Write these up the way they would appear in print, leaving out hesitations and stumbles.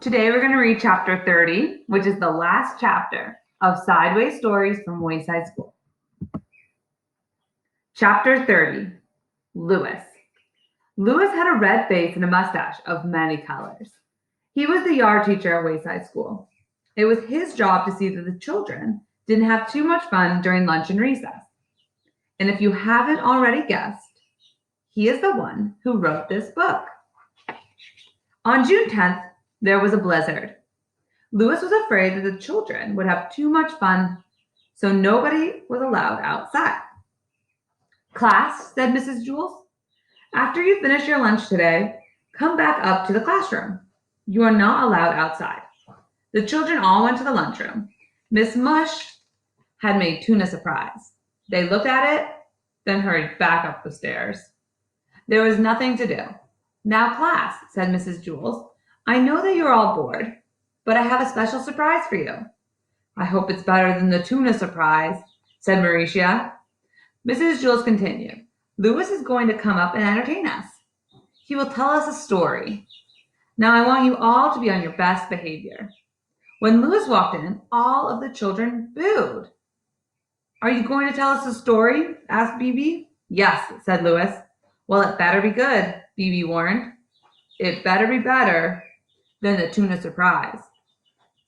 Today we're going to read chapter 30, which is the last chapter of Sideways Stories from Wayside School. Chapter 30, Louis. Louis had a red face and a mustache of many colors. He was the yard teacher at Wayside School. It was his job to see that the children didn't have too much fun during lunch and recess. And if you haven't already guessed, he is the one who wrote this book. On June 10th, there was a blizzard. Louis was afraid that the children would have too much fun, so nobody was allowed outside. Class, said Mrs. Jules, after you finish your lunch today, come back up to the classroom. You are not allowed outside. The children all went to the lunchroom. Miss Mush had made tuna surprise. They looked at it, then hurried back up the stairs. There was nothing to do. Now, class, said Mrs. Jules, I know that you're all bored, but I have a special surprise for you. I hope it's better than the tuna surprise, said Mauricia. Mrs. Jules continued. Louis is going to come up and entertain us. He will tell us a story. Now I want you all to be on your best behavior. When Louis walked in, all of the children booed. Are you going to tell us a story? Asked Bibi. Yes, said Louis. Well, it better be good, Bibi warned. It better be better than the tuna surprise,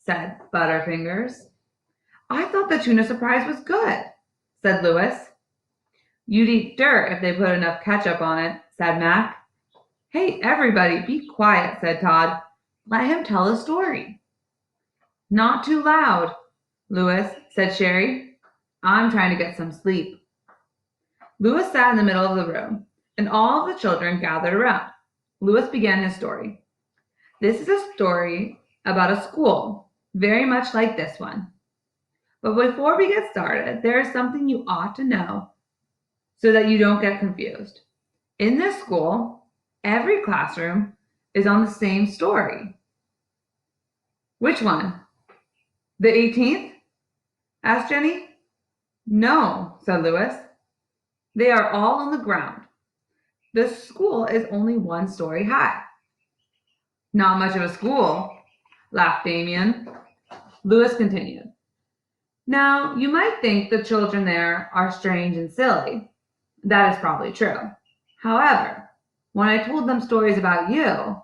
said Butterfingers. I thought the tuna surprise was good, said Louis. You'd eat dirt if they put enough ketchup on it, said Mac. Hey, everybody, be quiet, said Todd. Let him tell a story. Not too loud, Louis, said Sherry. I'm trying to get some sleep. Louis sat in the middle of the room, and all of the children gathered around. Louis began his story. This is a story about a school, very much like this one. But before we get started, there is something you ought to know so that you don't get confused. In this school, every classroom is on the same story. Which one? The 18th? Asked Jenny. No, said Louis. They are all on the ground. The school is only one story high. Not much of a school, laughed Damien. Louis continued. Now, you might think the children there are strange and silly. That is probably true. However, when I told them stories about you,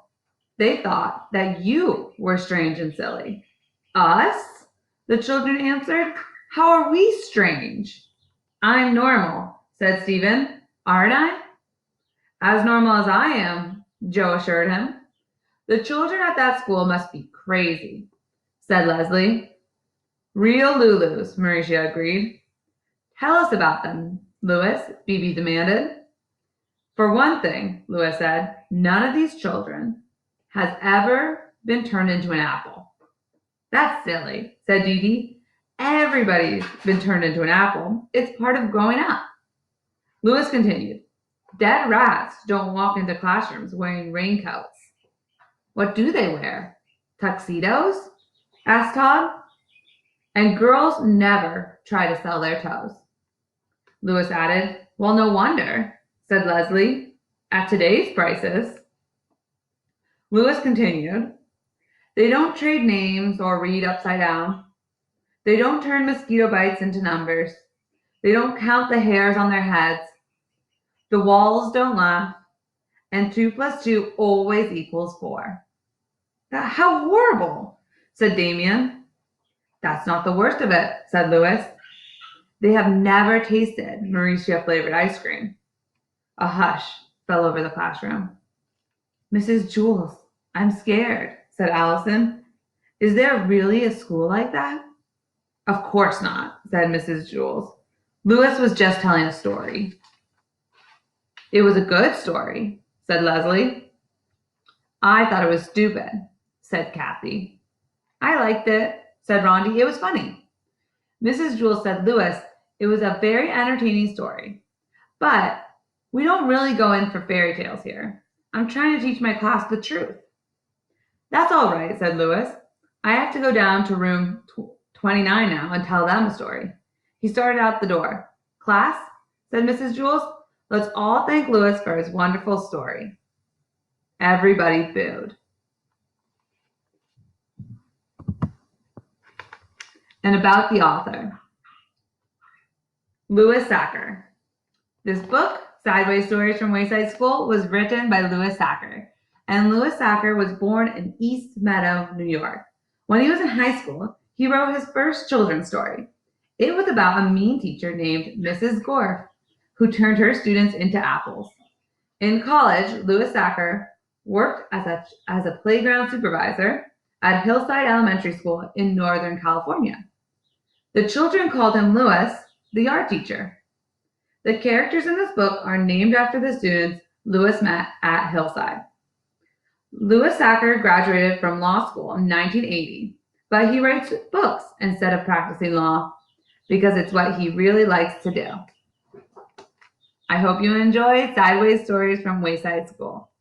they thought that you were strange and silly. Us? The children answered. How are we strange? I'm normal, said Stephen. Aren't I? As normal as I am, Joe assured him. The children at that school must be crazy, said Leslie. Real Lulus, Mauricia agreed. Tell us about them, Louis, Bibi demanded. For one thing, Louis said, none of these children has ever been turned into an apple. That's silly, said Dee. Everybody's been turned into an apple. It's part of growing up. Louis continued. Dead rats don't walk into classrooms wearing raincoats. What do they wear? Tuxedos? Asked Todd. And girls never try to sell their toes. Louis added, well, no wonder, said Leslie, at today's prices. Louis continued, they don't trade names or read upside down. They don't turn mosquito bites into numbers. They don't count the hairs on their heads. The walls don't laugh. And 2 + 2 always equals 4. How horrible, said Damien. That's not the worst of it, said Louis. They have never tasted Mauricia-flavored ice cream. A hush fell over the classroom. Mrs. Jules, I'm scared, said Allison. Is there really a school like that? Of course not, said Mrs. Jules. Louis was just telling a story. It was a good story, said Leslie. I thought it was stupid, said Kathy. I liked it, said Rondi. It was funny. Mrs. Jules said, Louis, it was a very entertaining story. But we don't really go in for fairy tales here. I'm trying to teach my class the truth. That's all right, said Louis. I have to go down to room 29 now and tell them a story. He started out the door. Class, said Mrs. Jules, let's all thank Louis for his wonderful story. Everybody booed. And about the author, Louis Sachar. This book, Sideways Stories from Wayside School, was written by Louis Sachar. And Louis Sachar was born in East Meadow, New York. When he was in high school, he wrote his first children's story. It was about a mean teacher named Mrs. Gorf, who turned her students into apples. In college, Louis Sachar worked as a playground supervisor at Hillside Elementary School in Northern California. The children called him Louis, the art teacher. The characters in this book are named after the students Louis met at Hillside. Louis Sachar graduated from law school in 1980, but he writes books instead of practicing law because it's what he really likes to do. I hope you enjoyed Sideways Stories from Wayside School.